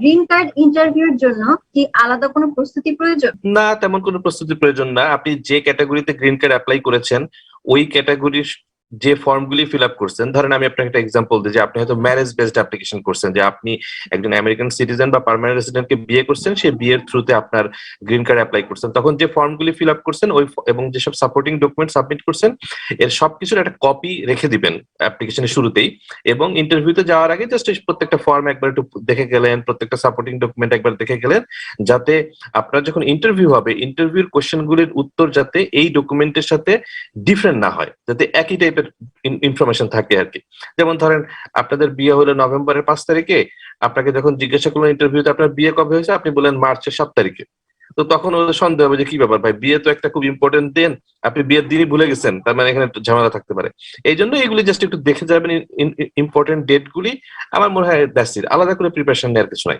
Green card ইন্টারভিউর জন্য কি আলাদা কোনো প্রস্তুতি প্রয়োজন? না, তেমন কোনো প্রস্তুতির প্রয়োজন না। আপনি যে ক্যাটাগরিতে গ্রিন কার্ড অ্যাপ্লাই করেছেন ওই ক্যাটাগরির যে ফর্মগুলি ফিল আপ করছেন, ধরেন আমি আপনাকে একটা এক্সাম্পল দিই যে আপনি হয়তো ম্যারেজ বেসড অ্যাপ্লিকেশন করছেন, যে আপনি একজন আমেরিকান সিটিজেন বা পার্মানেন্ট রেসিডেন্টকে বিয়ে করছেন, সেই বিয়ের থ্রুতে আপনার গ্রিন কার্ড অ্যাপ্লাই করছেন। তখন যে ফর্মগুলি ফিল আপ করছেন ওই এবং যেসব সাপোর্টিং ডকুমেন্ট সাবমিট করছেন এর সবকিছুর একটা কপি রেখে দিবেন অ্যাপ্লিকেশনের শুরুতেই, এবং ইন্টারভিউতে যাওয়ার আগে জাস্ট প্রত্যেকটা ফর্ম একবার একটু দেখে গেলেন, প্রত্যেকটা সাপোর্টিং ডকুমেন্ট একবার দেখে গেলেন, যাতে আপনার যখন ইন্টারভিউ হবে ইন্টারভিউর কোশ্চেনগুলির উত্তর যাতে এই ডকুমেন্টের সাথে ডিফারেন্ট না হয়, যাতে একই টাইপের ইনফরমেশন থাকে আর কি। যেমন ধরেন আপনাদের বিয়ে হলো নভেম্বরের 5 তারিখে, আপনাকে যখন জিজ্ঞাসা করলো ইন্টারভিউতে আপনার বিয়ে কবে হয়েছে, আপনি বলেন মার্চের 7 তারিখে। তো তখন ওদের সন্দেহ হবে যে কি ব্যাপার ভাই, বিয়ে তো একটা খুব ইম্পর্টেন্ট দিন, আপনি বিয়ের দিনই ভুলে গেছেন, তার মানে এখানে একটু ঝামেলা থাকতে পারে। এই জন্য এগুলি জাস্ট একটু দেখে যাবেন ইম্পর্টেন্ট ডেট গুলি। আমার মনে হয় দ্যাটস ইট, আলাদা করে প্রিপারেশন নেওয়ার কিছু নাই।